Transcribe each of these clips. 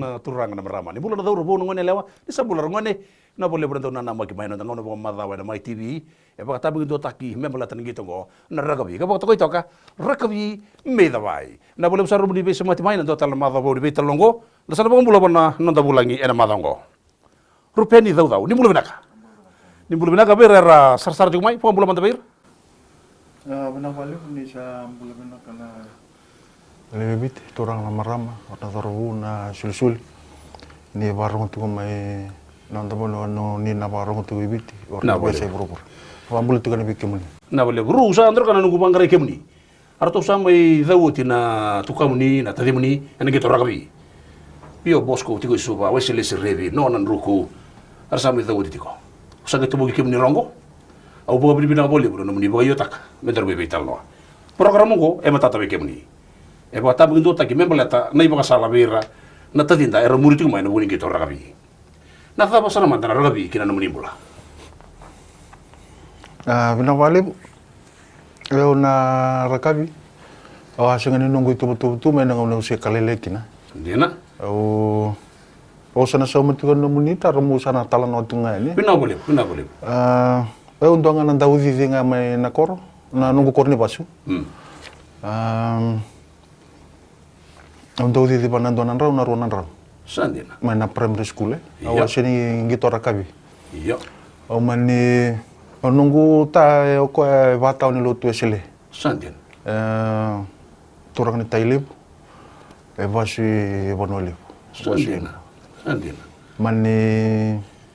na turanga na marama ni bula na dauro bo ngone lewa ni sabula ngone na boleh berento na nama ki mai na ngono bo madawa na mai TV e ba tabi do taki me bala tan gitu go na ragabi ka ba to toka ragabi me da vai na boleh besar di bese mati mai na do tal madawa di beta longo na sana bula bona na da bulangi ena madango rupeni dau ni bula binaka bera sar jumai po bula mantabir benak balik ni sa bula binaka na lebih torang lama rama atau toru na sul ni barong tu mai nanda bono no ni na barong tu ibiti orang biasa berubur wambul tu kan bikin muni na boleh berusaha andro kan nunggu bangare kemuni arto sampai dawuti na tukamuni na tadimuni ena gitu ragabi pio bosco tigo suba wesele revi no nan ruku arsamai dawuti tigo usang itu bugi kemuni rongo au buga bina boleh bro muni buga yotak medar bebe talno program ko e mata tabe kemuni e ba tabu ndo taki membelata na iba sala bera na tadinda era muri tu mai na buni gitu ragabi na taba sana mantana ragabi kina muni bula benak balik eu na rakabi au asengan nunggu itu betul main dengan usia kalele kina dina au sana sa matu kan muni taramu sana talan otunga ni bina boleh eu ndonga na daudi dinga mai na koro na nunggu korni basu untuk di panan donan rau na ronan rau. Sandina. Mana primary school awas sini gitu rakabi. Iya. Mani nunggu ta ko batau ni lutu esele. Sandina. Turang ni tailib. Basi bonolib. Sandina. Mani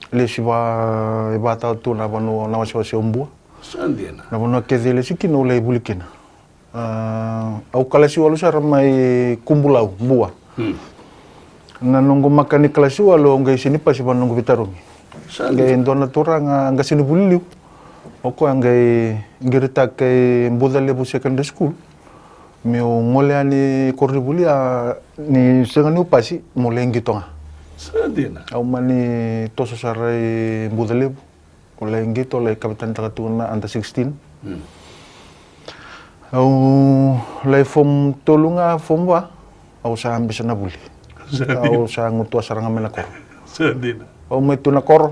lesiba batau tu na banu na wasi umbua. Sandina. Na banu kezele sikino ulai bulikina. Au kalasi walu sar mai kumbulau buah. Na nunggu makan di kalasi walu ngai sini pasi ban nunggu bitarungi. Ngai ndona turang ngai sini buliu. Oko ngai gerita ke bodale bu secondary school. Meu ngole ani korni bulia ni sengani upasi mole ngitonga. Sadina. Au mani toso sarai bodale oleh ngito oleh kapitan takatuna under 16. Au lai form tolunga form wa au sa ambisa na buli au sa ngutu saranga mena kor Sadina. Au metu na kor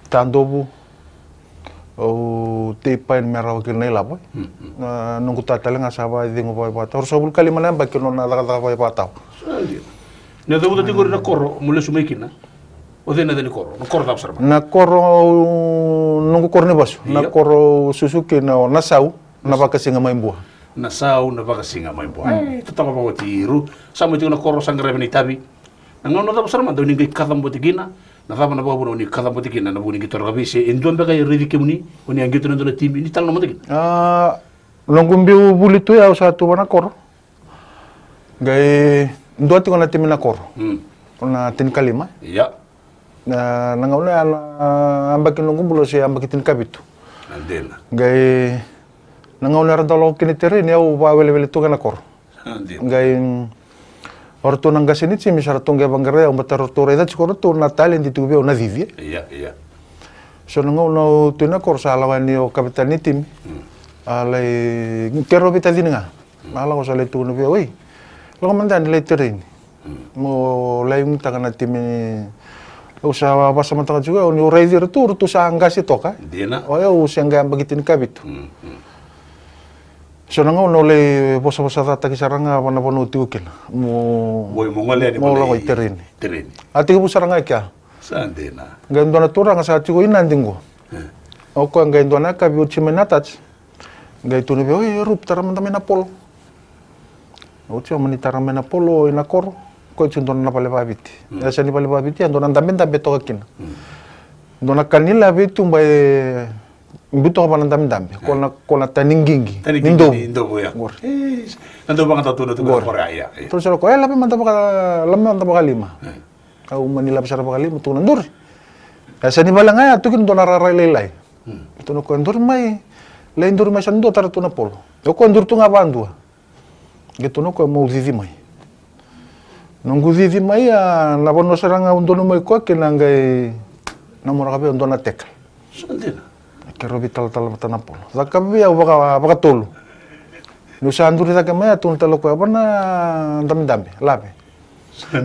tandobu au tepain merau kinai lapo nunggu tatalenga saba dingo boy patau sobul kali mana bakino na daga boy patau Sadina. Ne dawu tati gori na kor mule sumekina odena deni kor na kor dab sarma na kor nunggu korni basu na kor susuki na nasau na baka singa mai buah. Na sau na baka singa mai buah. Tetapa bawa tiru sama itu na koro sangra beni tabi. Na ngono da besar mando ni kadam botikina. Na fama na bawa ni kadam botikina na buni gitor gabi se endon baka redi kemuni oni ang gitu na tim ini tal na motikin. Longum biu bulitu ya satu wana koro. Gai ndo ti kona tim na koro. Kona tin kalima. Iya. Na ngauna ambakin longum bulo se ambakin kabitu. Andela. Gai nangauna radalo kini tereni au wawele tu kana kor. Gai orto nanga sini si misara tongga bangare au batar orto reda chikor to natal di tubi ona vivi. Iya. So nangauna tu na kor salawani o kapitani tim. Alai kero bita dinga. Ala ko sale tu no oi. Lo mandan le tereni. Mo lai mutagana tim usaha basa mata juga oni raidir tu sa angasi toka. Dina. O eu sanga bagitin kabitu. So nangau nole bosa-bosa tata kisaranga wana panu tiukin mo ngole ni mo lawai tereni ati ku saranga kya Sandina gandona turanga sa tigo inandingo o ko gandona ka bi uchimenatats gai tunu be oi rup taramanda mena polo o tio mani taramena polo ina kor ko chindona na pale babiti ya sani pale babiti andona ndamenda beto kina dona kanila bitu mbai Buto ka panandam dambe, kona taningingi. Indo ya. Nando bang tatuno tu Korea ya. Terus kalau kau lapi mantap ka lima. Kau manila besar ka lima tu nandur. Sani balang ay tukin dona raray lelay. Tu no kondur mai, lain dur mai sando tar tu na polo. Yo kondur tu ngapa andua. Gitu no ko mau zizi mai. Nunggu zizi mai ya lapono seranga undono mai ko kenangai namora kabe undona tekal. Sandina. Kero vital batana polo. Zakabi au baka tolu. Nusa anduri zaka mai atun talo ko apa na dambe labe.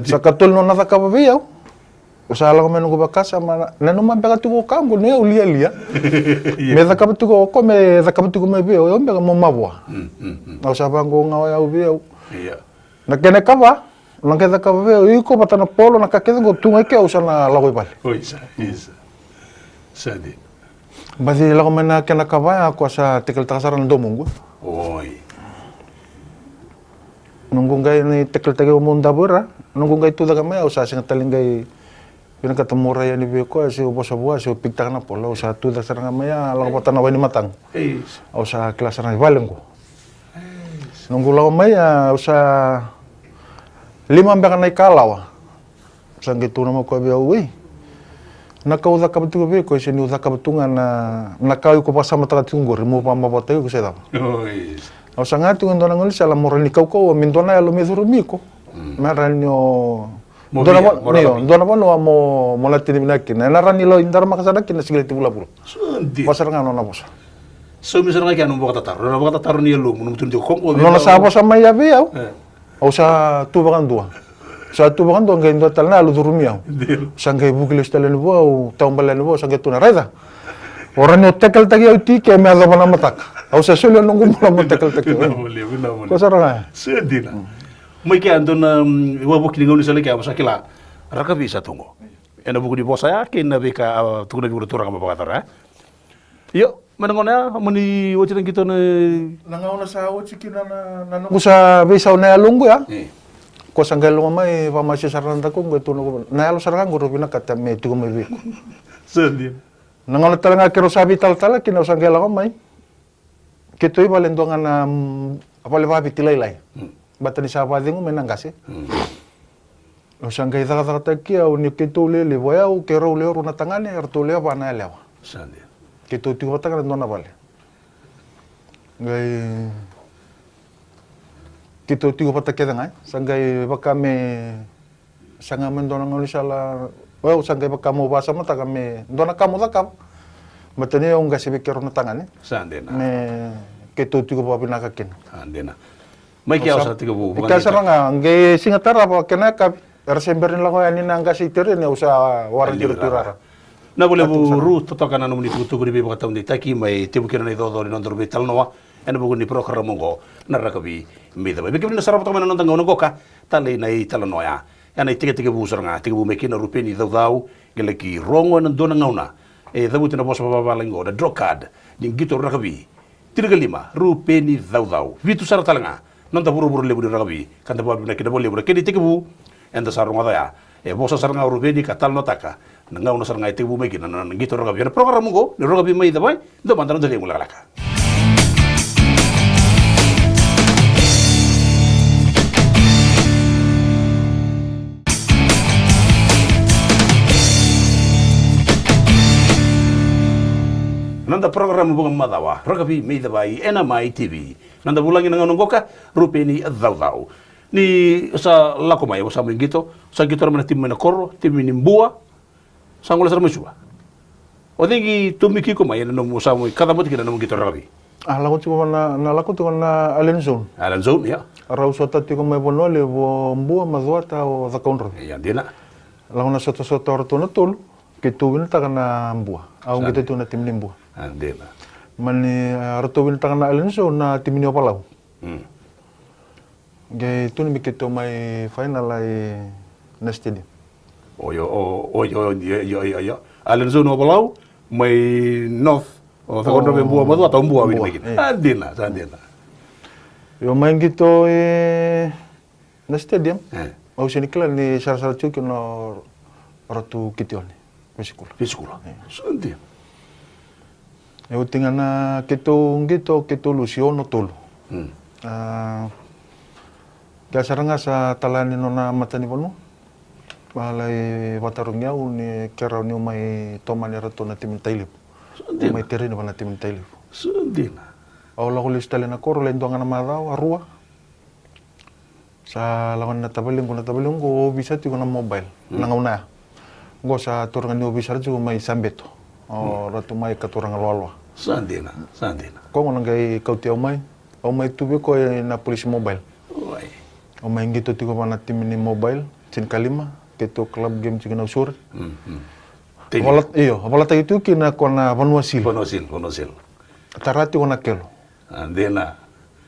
Sa katul no natakababiyaw. Usala ko menunggu bakasa mana nanu mambeka tuko kangu ne ulia. Me zakabtuko ko me zakabtuko me bio yo mbeka mo mabwa. Na usabango ngawa ya ubio. Iya. Nakene kaba, nakeza kaba bio iko patana polo nakakeza ngo tunga ke usana lago ibal. Isa. Sandi. Basi lago mena kena kaba aku asa tekel takasaran do mungu. Oi. Nunggu ngai ni tekel tege umunda bura, nunggu ngai tu daga me usa sing talingai Pina ketemu raya ni beko si bosa bua si pikta kana pola usa tu da saranga maya la patana wani matang. Usa kelas saranga valengo. Nunggu la maya usa 5 mbeka nai kalawa. Usa gitu nama ko bia ui. Nakau da kabtu beko si ni da kabtunga na kau ko pasama taka tunggur mo pa mabota ko seda. Usa ngatu ndona ngol sala morani kau ko mindona ya lo medurumiko. Maranyo Dona pon mo latini binakin. Na rani lo indar makasanakin na sigiliti pula pula. Sandi. Pasar nga nona bosa. So misal nga kaya nung baka tatar. Nung baka tatar niya lo. Nung tundi ko kong. Nona sa bosa may yabi yaw. O sa tubakan dua. Sa tubakan dua ngayon doon talana alo durumiyaw. Sa ngayon bukilos talan bo o taong balan bo sa ngayon tunarayda. Orang nyo tekel tagi yaw tiki may adaba na matak. O sa sulo nung gumula mo tekel tagi. Pasar nga. Sandi na. May kaya andun na iwabok kiningaw ni sa kaya masakila. Raka bisa tungo. Ena buku di bosa ya kin na bika tungo na bika turang ka mabakatar. Yo, manangon na mani wati nang kita na Nangaw na sa awat sikina na nung sa bisaw na alunggo ya. Ko sanggal mo may pamasya saranda ko ngayon tunog na alo sarang guru pinakata may tigo may biko. Sandi. Nangaw na talaga kero sabi tal-tala kinaw sanggal ako may. Kito'y balendongan na apalipapi tilay-lay. Bata ni sa pati mo may nanggasi. O siyang kaya taka-taka o ni kito lili, wayaw, kero leo ro na tangani, arto leo pa na lewa. Sandi. Kito tigo patang na bali. Ngay, kito tigo patang kita ngay, sanggay baka may, sanga man doon ang ulisala, wayaw, sanggay baka mo basa mo, taga may, doon na kamo takap. Bata niya yung gasi kero na tangani. Sandi na. May, kito tigo pa pinakakin. Sandi na. May kaya sa tiga bu. Ika sa nga, ngay singatara pa kinaka, Resember nila ko yan ang kasitirin ya usa warang tiro-tirara. Na boleh bu ru toto kana no ni tutu guri be bakata undi taki mai tibu kira ni dodo ni nondor be talnoa ena bugun ni program mongo narakabi mida be kebina sarap to mana nonton ngono goka tali nai talnoa ya na tiga tiga bu soranga tiga bu mekina rupeni dau gele ki rongo na dona ngauna e dabu tina bosa baba lengo da drokad ni gito rakabi tiga lima rupeni dau vitu sar talanga nonta buru-buru lebu rakabi kanta babu na kida boleh buru kedi tiga bu enda sarunga da ya e bosa saranga rupeni katal notaka nangau na saranga tiga bu mekina na gito rakabi na program mongo ni rakabi mai da boy do mantan da lengo laka. Nanda program bunga madawa, ragabi may dabai, NMI TV. Nanda bulangin ng anong goka, rupeni daw. Ni sa lakomay, sa mga gito, sa gito naman na tim na koro, tim minimbuwa, sa ngula sa ramasyuwa. O dingi tumiki ko may, anong sa mo, kada mo tignan ng gito ragabi. Lakot ko na nalakot ko na Alenzon. Alenzon, ya. Araw sa tati ko may bonole, bo mbuwa mazuata o zakonro. Yan din na. Lakot na soto-soto orto na tol, kitubin ta na mbuwa. Awang gito na tim nimbuwa. Ande na. Mani artowin ta na Alenzon na tim ni Opalaw. Gay tu ni mikito may final ay na stadium. Oyo. Alenzon no Opalaw, may North o sa kontrol buwa mo atau buwa wini megin. Ande na. Yo main gitu na stadium. Au sinikla ni sar-sar chuki no ratu kitiol ni. Fisikula. Ande. Eu tinha na kito Luciano tolo. Kaya saranga sa talani no na matani pono. Balay batarungnya ni kera ni may tomani rato na timin tailip. May tiri na na timin tailip. Sundina. Au la kulis tali na koro lendo nga na madaw arua. Sa lawan na tabaling ko bisa ti ko na mobile. Nangauna. Go sa turangan ni bisa ti ko may sambeto. O rato may katurang alwalwa. Sandina. Kung nang kay kauti umay tubi ko na police mobile. Oi. Umay ngito ti ko pa na tim ni mobile. Tin kalima kito club game tigina usur. Tele. Apala itu kina kona Vanuasil. Vanuasil. Tarati kona kelo. Andena.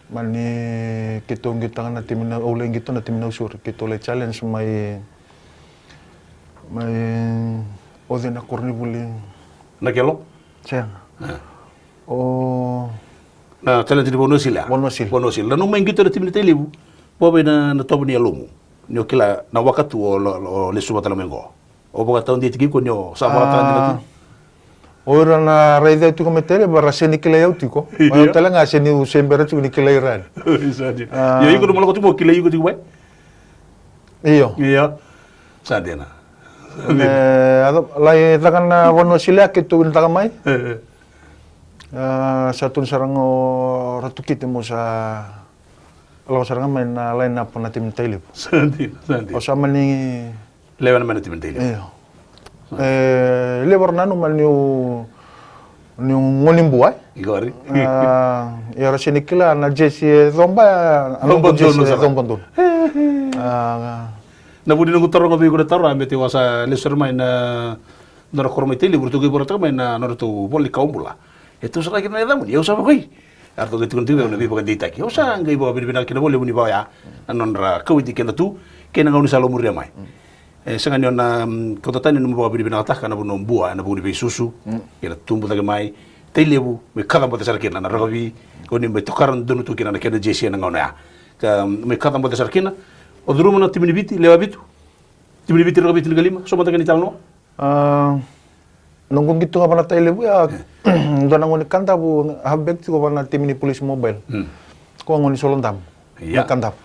Mani kito ngitanga na timina ule ngito na timina usur. Kito le challenge mai odena kornibuli. Na kelo? Siya. O Na challenge di Vanuasil ya? Vanuasil. Lanu main ngito na timina tele bu. Bobe na tobo ni alumu. Nyo kila na wakatu o le suba tala mengo. O boga taon diti ko nyo sa boga taon diti. Ora na raida itu kometere bara seni kila yau tiko. Wa tala nga seni usembera tu ni kila iran. Sadi. Yo iko no malako tumo kila iko tiko bai. Iya. Sadena. Lai takan na wono sila kitu intaka mai. Satun sarang ratu kite mo sa kalau sarang main lain apa na tim tailip. Sadena. O sama ni lewan mana tim tailip. Iya. Lebar nanu mal niu ngonim buai. Igori. Ya rasini kila na jesi zomba zombandun. Na budi nungu tarong abi ko taro amete wasa leser main na nora kormai tele burtu ge borata main na nora tu boli kaumbula. Itu sala kina damun ya usah koi. Arto gitu kan tiba nabi pakai dita ki. Usah ngai bawa bina kina boli buni bawa ya. Anonra kawiti kena tu kena ngau ni salo muria mai. Sangan yon na kota tani no bawa bina kata kana bu nombua na bu ni susu. Kena tumbu tage mai. Tailebu me kada mbote sar kina na ragabi oni me tokaran donu tu kina na kena jesi na ngau na. Ka me kada mbote sar kina. Oduru mana timini biti lewa bitu. Timini biti ragabi tin galima. So mata kani talno. Nunggu gitu apa na tailebu ya. Dona ngoni kanta bu habek tu apa na timini polis mobile. Ko ngoni solondam. Iya. Kantap.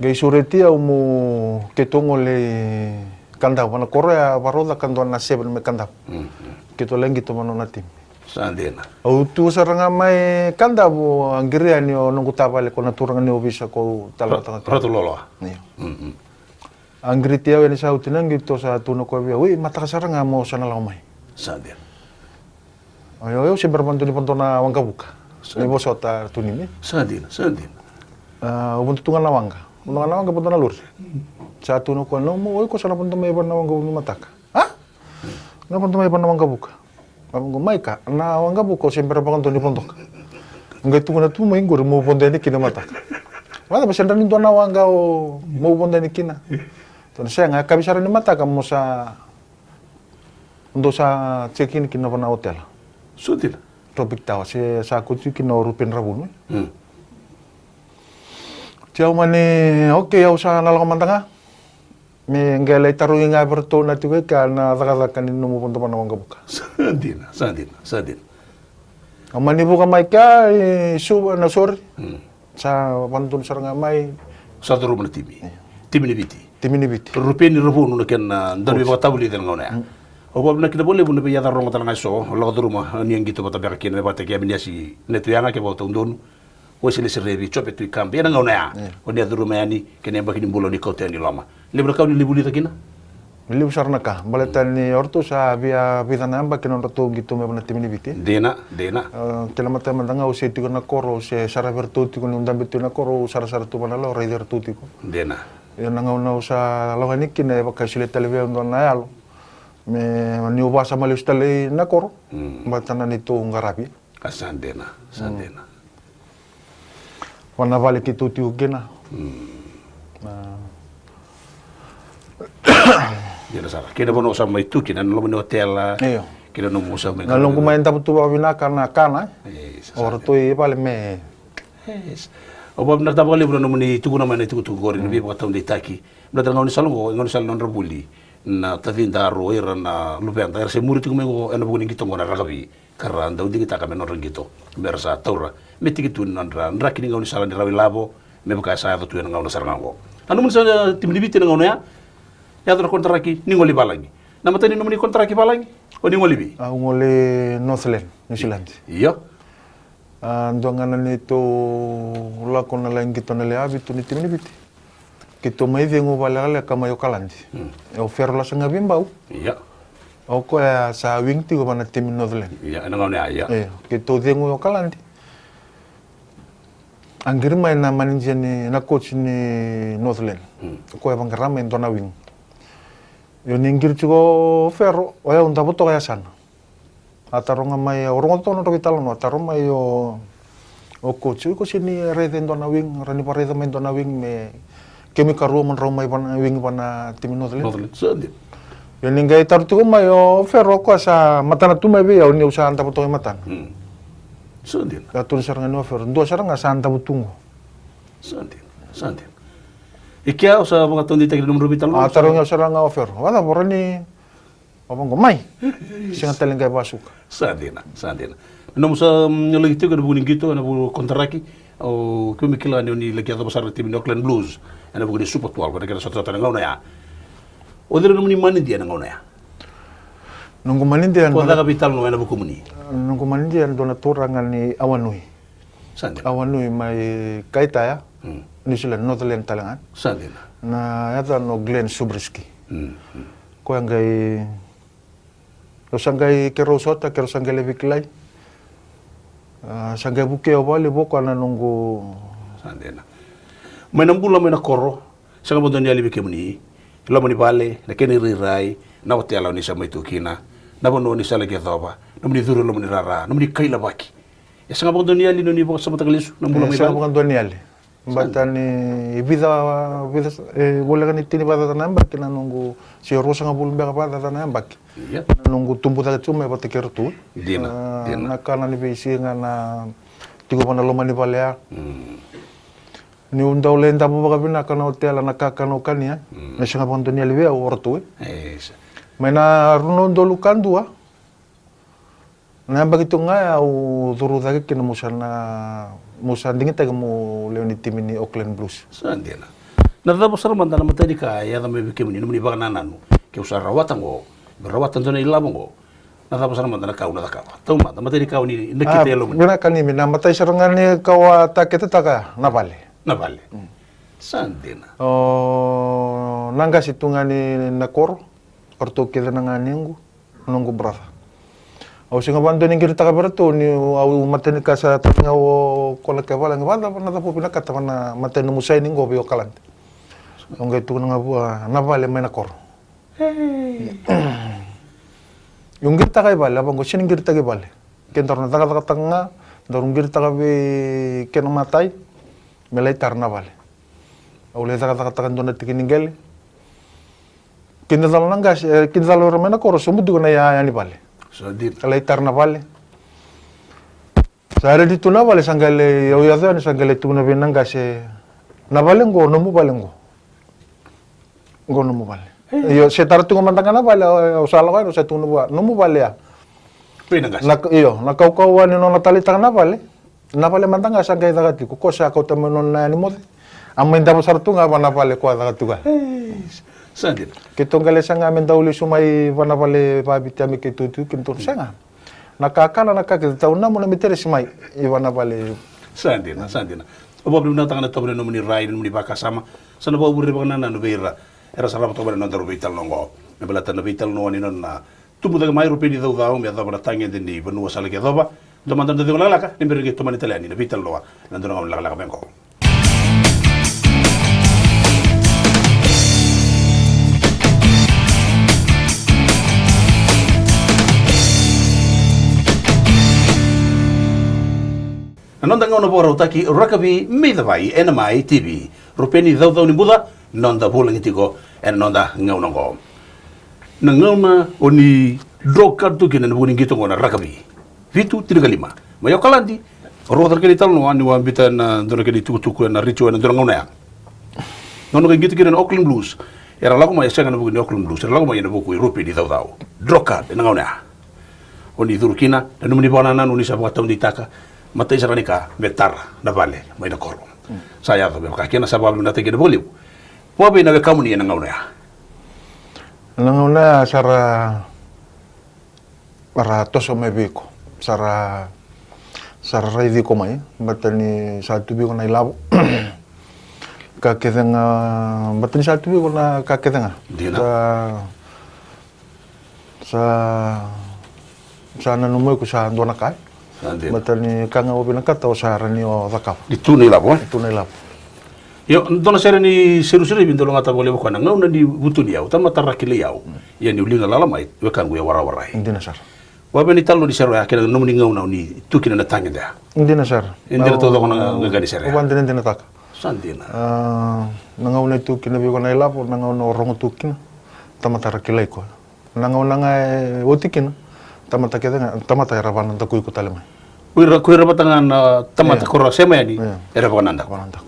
Gai sureti au mu ketongo le kandap wana Korea paroda kanto na seven me kandap. Keto lengi to mano na tim. Sandena. Au tu saranga mai kandap bu anggiria ni o nunggu tapale ko naturang ni obisa ko tala tanga. Ratu lolo. Iya. Anggiri tia weni sa utinang gitu sa tuno ko bia. Ui mata saranga mo sana lau mai. Sandena. Ayo si berbantu ni pontona wangka buka. Ni bosota tunimi. Sandena. Ubuntu tungan na wangka. Unang nawang kapunta na lur. Sa tuno ko no mo ko sana punta may nawang gabu mataka. Ha? Na punta may nawang gabu ka. Abang ko may ka nawang gabu ko siyempre pa kanto ni pontok. Ngai tu na tu may ngor mo punta ni kina mataka. Wala ba siyempre nito nawang gaw mo punta ni kina. To siya nga kabisara ni mataka mo sa undo sa check-in kina pa na hotel. Sutil. Topik tawa si sa ko tu kina rupin rabun. Jauh mani oke ya usah nalak mantanga. Me ngelai taruh inga berto na tuwe kana takatakan inu mo punta pa nawang kabuka. Sandina. Amani buka mai ka suba na sor. Sa pantun sarang mai Satu rumah timi. Timi ni biti. Rupiah Rupiani rupu nu ken ndani ba tabuli den ngona. Obo na kina boleh bunu be yada rongo tanga so lo duruma ni ngi to bata berke ne bata ke amniasi netu yanga ke bota undon. Wesi le serrevi chope tu kambi ena ngona ya. Oni aduruma yani kene mbaki ni bulo ni kote ni lama. Lebra kau ni libuli takina. Liu sarnaka baletan ni ortu sa via vidana amba kino ratu gitu me bana timini biti. Dena. Kilamata mandanga o seti na koro se sara vertuti ko nundam bitu na koro sara tu bana lo raider tuti ko. Dena. Yang nangau sa lawan ikine bakasile televisi on na yalo. Me ni ubasa malius tele na koro. Batana ni tu ngarapi. Sandena. Wana vale ki tuti ugena. Dia salah. Kita bono sama itu kita no no hotel. Iyo. Kita no musa me. Ngalong kumain tapu tu babina kana. Orto i pale me. Obo benar tabu kali bulan nomini tugu nama itu tugu gorin lebih buat tahun ditaki. Benar ngau ni salong non rabuli. Na tadi daro era na lupa yang terakhir semuri tugu mengo ena bukan gitu ngona ragabi. Karena anda undi kita kami non gitu. Berasa taura. Meti gitu nandra. Nrakini ngau ni salah di rawi labo. Memang saya tu yang ngau nasar ngau. Anu misalnya tim dibiti ngau ya. Ya tu kontraki ni ngoli balangi. Nama tadi nomini kontraki balangi. O ni ngoli bi. Ngoli Northland, New Zealand. Iya. Anduangan itu lakon na lain kita nale abitu ni tim ni biti. Kita mai vengo balale kamayo kalandi. E ofero la sanga bimbau. Iya. O ko ya sa wingti ko bana tim Northland. Iya, ngau ni ya. Kita vengo kalandi. Angiri mai na manager ni na coach ni Northland. Ko ya bangarama ndona wing. Yo ningir chugo ferro oya unta boto kaya sana. Ataronga mai orongo tono to vitalo no ataroma yo o coach ko sini rede ndona wing rani parede mai ndona wing me kemi karu mon ro mai bana wing bana tim Northland. Yo ningai tar tugo mai yo ferro ko sa matana tu mai be yo ni usa anta boto matan. Sandin. Atun saranga no ferro ndo saranga sa anta botungo. Sandin. Ikia usa mga tondi tagi nomor vitalo. Atarong yo saranga offer. Wala borani abang gomai. Singa talengay basuk. Sandina. Namo sa lagi tigo na buning gitu na bu kontraki o kumikila ni lagi ato besar tim Auckland Blues. Ana bu super 12 kada kada satu ngau na ya. O dire no ni mani dia ngau na ya. Nunggu manindian. Ko daga vital no na bu kumuni. Nunggu manindian dona torangan ni Awanui. Sandin. Awanui mai kaita ya. New Zealand Northland talangan. Sandin. Na yata no Glenn Subrisky. Ko yang gai lo sanggai kero sota kero sanggai leviklai. Sanggai buke obali boko ana nunggu Sandin. Mai nambula mai na koro. Sanga bodon ya libi kemuni. Lo mani bale na keni rirai na wate ala ni sa mai tukina. Na bono ni sala ke thoba. Na mani duro lo mani rara. Na mani kaila baki. Ya sanga bodon ya li no ni boko sa matagalisu. Nambula mai sanga bale. bukan doniali. Batani vida boleh kan itini pada tanam baki na nunggu si rosa ngabul mbak pada tanam baki. Iya. Nunggu tumpu tak cuma bati kertu. Dina. Nakana ni bisi ngana tigo pana loma ni balea. Ni undau lenda mo baka bina kana hotel nakakano kania. Na sanga pantoni alve ortu. Mena runo ndolu kandua. Na begitu ngai au turu dagi kena musan dingin taga mo leoni tim ni Auckland Blues. Sandina. Na dabo sar mandana matadi ka ya da me kemuni no ni baka nanu. Ke usar rawatan go. Berawatan zona ilabong go. Na dabo sar mandana ka una ka. Tau mata matadi ka ni nakite lo. Bina kani mina matai sarangan ni kawa takete taka napale. Sandina. Oh nangga situngan ni nakor. Orto kida nanganingu nunggu brava. Au singa bando ni kita kabarto ni au mateni kasa tanga o kola kavala ngabanda na tapo pinakata na mateni musai ningo bio kalant. Onga itu nga bua na vale mena kor. Yung kita kay vale abang ko sining kita kay vale. Kentor na taga tanga dorong kita kabe keno matai melai tarna vale. Au le taga dona tikiningel. Kinda nanggas kinda lo mena kor sumudu na ya ni vale. Sandin. Kalai tarna vale. Sare di tuna vale sanggale yo ya dan sanggale tuna benanga se na vale ngo no mu vale ngo. Ngo no mu vale. Yo se tar tu mantangan na vale o salo ka se tuna va no mu vale ya. Benanga. Na kau ni no natali tang na vale. Na vale mantanga sangai dagati ko sa kau tamenon na ni mo. Amen da besar tu nga na vale ko dagati ka. Sandin. Kitong kali sanga amen dauli sumai vana vale pabitami kitutu kintur sanga. Nakakana nakakita tauna mo na mitere simai ivana vale. Sandina. Obo blim na tanga na tobre no muni rai no muni baka sama. Sana bo buri baka na no beira. Era sala tobre no daru vital no ngo. Me bala tan vital no ni na. Tumu daga mai rupi di dau dau me da bala tangi de ni benua sala ke doba. Do mandan de la laka ni berge to mani italiani na vital no. Na do ngam la bengo. Nonda ngau na bora utaki rakabi midavai NMI TV. Rupeni dau ni buda nonda bulang itiko en nonda ngau na ngo. Na ngau na oni drog kartu kina na buning gitu ngona rakabi. Vitu 35. Mayo kalandi. Rodar kini tal no ani wa bita na dona kini tuku na richo na dona ngau na ya. Nono kini gitu kina na Auckland Blues. Era lagu ma yasanga na buku ni Auckland Blues. Era lagu ma yana buku rupeni dau. Drog card na ngau na. Oni durukina na numuni bona na nuni sa mga taon ditaka. Matay sa kanika, betar na vale, may nakoro. Saya to, kaya na sa bablo natin kinabuliw. Puwabi na kamu niya nangaw na ya? Nangaw na, para toso may biko. Sara raidi ko may, batani sa tubi ko na ilabo. Kakita nga, batani sa tubi ko na kakita nga. Sa nanumoy ko sa doon na kay. Sandena. Matani kanga o binakata o sarani o vakau. Itu ni lapo. Itu na ilapo. Yo, dona sere ni seru-seru bindolo ngata boleh bukan ngau na di butu ni au, tama tarakile yau. Ya ni ulinga lala mai, wekan gue wara-warai. Hindi na sir. Wabe ni talo di seru ya, kena nomni ngau na ni tukina na tangin dah. Hindi na sir. Hindi na todo kona ngagani sere. Uban din na taka. Sandena. Nangaw na itu kinabi ko na ilapo, nangaw na orong tukina. Tamatara kilay ko. Nangaw na nga otikin. Tamata rabanan ta kuy ko talimay. Kuira batangan tamata kora sema ya ni. Era pananda. Pananda.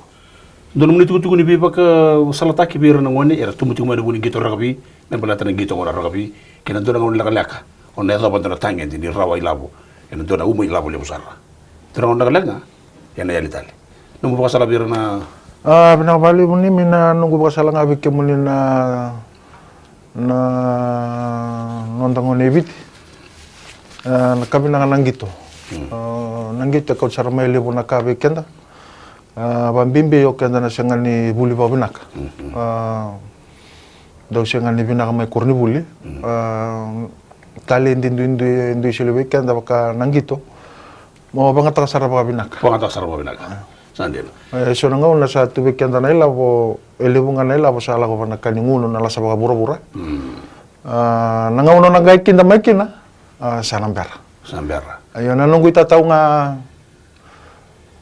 Dono muni tuku ni biba ka salataki bira na ngone era tumutu mana buni gito ragabi na balata na gito ngora ragabi kena dona ngone laka ona esa bandana tangen ni rawa ilabo kena dona umu ilabo le busara dona ngone laka ya na yalitali numu ba sala bira na binabali muni mina nunggu ba sala ngabi ke muni na nondang ngone bit na kabi na nangito nangito ka sarmai le bona kabi kenda bambimbe yo kenda na sengani buli ba binaka daw sengani binaka mai kurni buli tali indu silebe kenda baka nangito mo banga taka saraba binaka sandena so ngau na sa tu kenda na ila bo elebunga na ila bo sala ko na kaninguno na la sabaka bura-bura ngau no nagai kinda mai kina sambera ayo na nunggu ita tau nga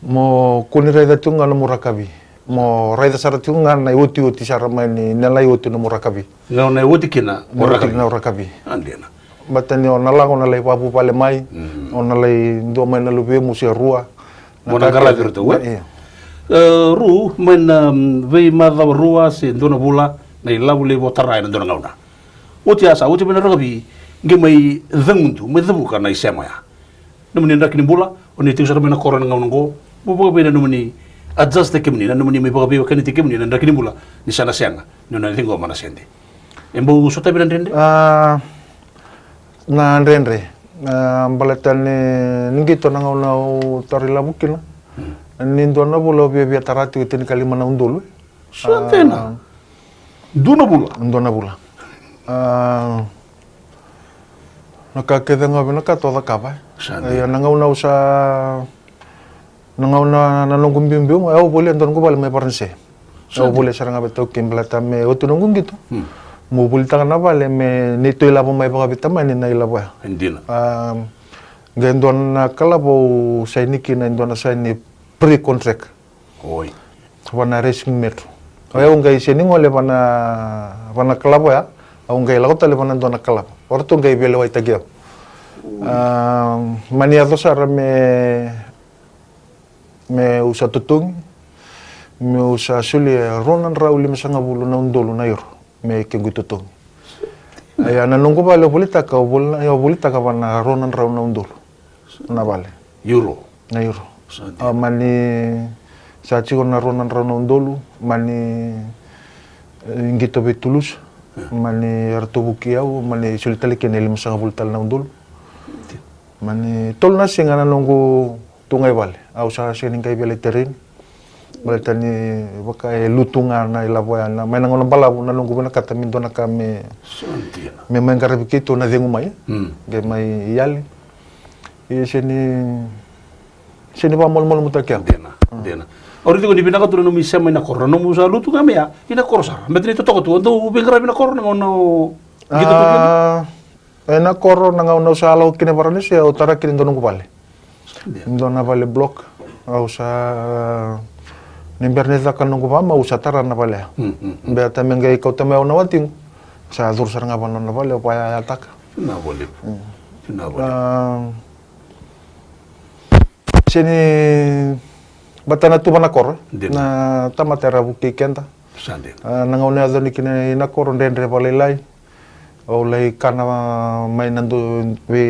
mo kuni raida tunga no murakabi mo raida sara tunga na iuti sara mai ni nela iuti no murakabi ngau na iuti kina murakabi andena batani ona lango na lei papu pale mai ona lei ndo mai na lube musia rua mona gala virtu ru men vei madha rua se ndona bula na ilabu le botarai na ndona ngauna uti asa uti bena ragabi ngemai dhangundu me dhabuka na isema ya namni ndakini bula oni tingsa mena korona ngaungo bubuka bena numani adjust kemni na numani me bagabe kani tikemni na ndakini bula ni sana sianga nona thingo mana sende embo sota bena ndende na ndendre balatane ningito na ngauna tarila bukina nindo na bula bia tarati tini kalima na undulu santena duna bula nakakeda ngabe nakatoda kaba ya nangauna usa nangauna nanungum bimbing au boleh ndon ko bal me parnse au boleh sarang abeto kimblata me otunungum gitu mo boleh tangan bale me nito ilabo mai baka bitama ni na ilabo indina gendon na kalabo sainiki na ndona saini pre contract oi wana racing metro au ngai sini ngole wana kalabo ya au ngai lakota le wana ndona kalabo orto ngai bele wai tagio mania dosara me usa tutung me usa suli ronan rauli mesanga bulu na undolo na yor me kengu tutung aya na nunggu bale bolita ka bana ronan rauli na undolo na bale euro mani sa chigo na ronan rauli na undolo mani ngito betulus mani artubukiau mani sulitali keneli mesanga bulu tal na undolo mani tol na singa na nunggu tungai bale au sa sening kai bele terin bale tani baka lutunga na ilaboya na mai ngona bala na nunggu bana kata min dona kame me mangara bikito na dengu mai ge mai yali seni ba mol mutakia dena ori tigo ni binaka tu no mi sema na korno mo sa lutunga me ya ina korsa metri to to ndo bengara bina korno ngono gitu ena koro na ngau sa alo kine barani se utara kine ndonu bale ndona bale block au sa nimberneza kan nungu bama usa tara na bale be tamengai kau tame ona wating sa dur saranga bana na bale pa ya tak na bole sini batana tu bana kor na tamatera buki kenta sande na ngau ne adoni kine na kor ndendre bale lai o lai kana mai nandu we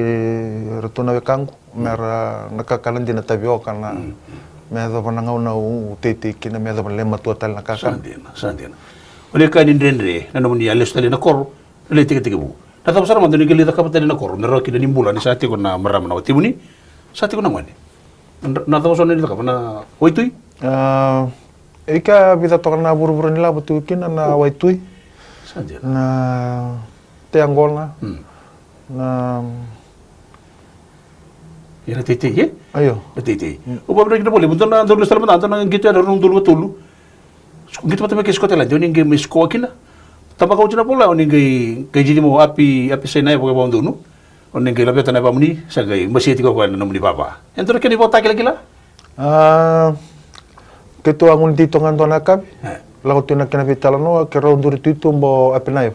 rotona we kangu mera nakakalan dina tabio kana me do bananga una tete kina me do lema total na kaka sandena ole kan indendre na no ni ales tali na kor le tike bu na ta sara mandoni gele ta kapata na kor na kina nimbula ni sati ko na maram na timuni sati ko na ngani na ta sona ni ka na oitui ika vida tokana buru-buru ni la butu kina na waitui sandena na te Angola na Ira tete ye. Ayo. Tete. O ba kita boleh bunton na dulu selama nanti nang gitu ada orang dulu betul. Gitu patah ke sekolah lain, jadi nggak sekolah kina. Tapi kau cina pola, orang nggak jadi mau api saya naik pakai bawang dulu. Orang nggak lebih tanah pamuni, saya nggak masih tiga kau nama di bapa. Yang tu kini bota kila-kila. Ketua ngun dito ngan tuan akab. Lalu tu nak kena pitala no, kira undur itu mau api naik.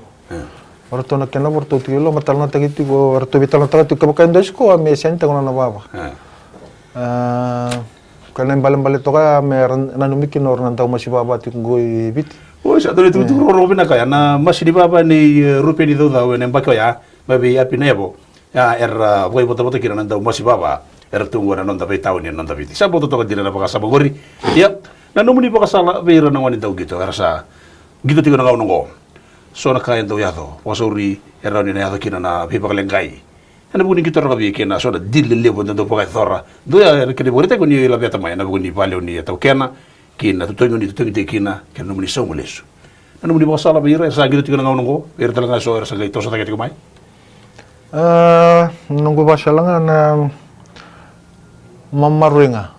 Orang tu nak kena bertu tilo, matal nanti gitu, orang tu pitala nanti tu kebukaan dosko, ame senta kau nana bapa. Karena balik tu kan, ame nanu mikin orang nanti masih bapa tu ngoi bit. Oh, saya tu orang pina kaya, na masih di bapa ni rupiah di tu tahu, ni mbak kaya, babi api naik bo. Ya, bukan betul-betul kira nanti masih bapa. Tunggu orang nanti tahu ni nanti bit. Saya betul tu kan tidak apa kasar bagori. Ya, nanu muni pakasala beira nang wanita gitu, rasa gitu tiga nang nonggo. So na kaya tu ya tu, wasuri era ni na kina na pipa kalengai. Ana buni kita rabi kena so na dilile pun tu pakai thora. Do ya kene borite ko ni la beta mai na buni paleo ni atau kena kina tu ni kina kena muni so mulesu. Ana muni pakasala beira sa gitu tiga nang nonggo, beira talaga so era sa gaito sa takati ko mai. Nunggu pasal na mamaruinga.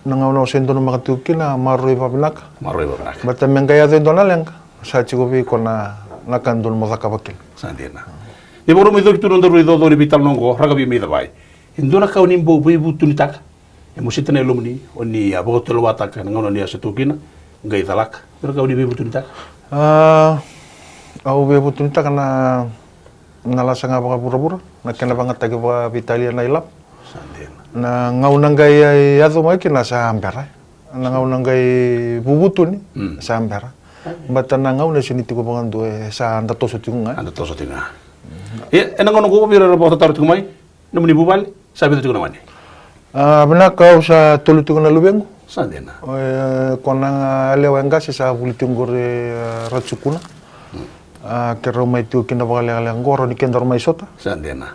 Nangau sento no makatuki na marui papinak. Marui papinak. Bata mengkaya tu donal yang sa chikobi kona nakandun mo sakabakil. Sandena. Di boro mi doktor ndo ro do bital nongo ragabi mi dabai. Indona ka unim bo bu tunitak. E musitane lumni oni aboto lo watak ngano ni asetukina ngai talak. Pero ka unim bu tunitak. Au be bu tunitak na nalasa nga pura-pura nakena banget tagi pa Italia na ilap. Sandena. Na ngau nangai yato mai kina sa ampera. Na ngau nangai bubutu ni sa ampera. Bata na ngau na siniti ko bangan do sa anda toso tinga. Anda toso tinga. Enang ngono ko bira rapo taru tinga mai. Namuni bubal sabi tu tinga mani. Benak kau sa tulu tinga na lubeng. Sandena. Kona lewa enggak sa bulitinggor ratsukuna. Kero mai tu kina bakal ngoro ni kenda mai sota. Sandena.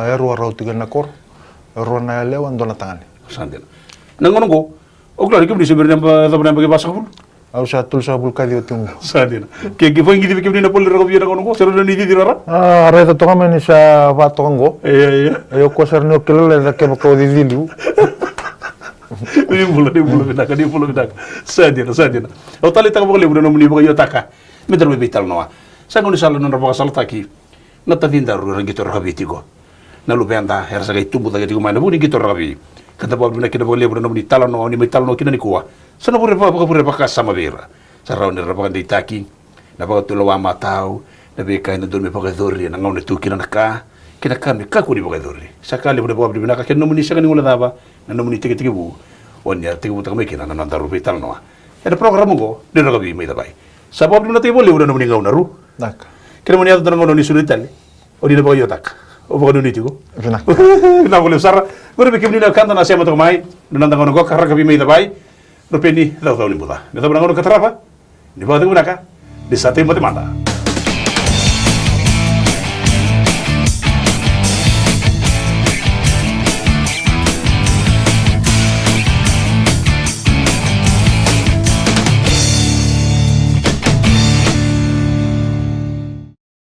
Eru arau tiga na kor. Rona lewan dona tangan. Sandena. Nangono ko, o claro que brise berne pa da berne pa basa ko. Au sa tul sa bul kadi otung. Sandena. Que foi ngidi ke berne pol rago biera kono ko, sero ni di rara. Reta to kame ni sa va to ngo. Yo ko ser no kelo le da ke ko di dilu. Ni bulu bidak. Sandena. O tali ta ko le burde no muni ba yo taka. Medar be bital noa. Sa ngoni sala no rago sala taki. Na ta dinda ru rangito rabitiko. Na lupenda era sa gaitumbu da gatigo mai na buni gito rabi kanta pa bina kina boleh buna buni talano ni metalno kina ni kuwa sana pure pa sama vera sa raun ni rapa ndi taki na pa tulo wa matau na be kai na dorme pa dori na ngone tu kina ka me ka ku ni pa dori sa kali buna pa bina ka kina muni sa kani wala daba na muni tike bu onya tike bu ta me kina na daru vitalno era program go de rabi mai dabai sa pa bina te boleh buna muni ngau na ru Dak. Kira muni atu ngono ni sulitale o di na pa yo tak. O baka nuniti ko? Benak. Na boleh sara. Guru bikin ni kanta na siapa tu mai. Nanda ngono ko karra kabi mai dabai. No peni daw ni buda. Nada ngono katrapa. Ni ba de una ka. Di sate mata mata.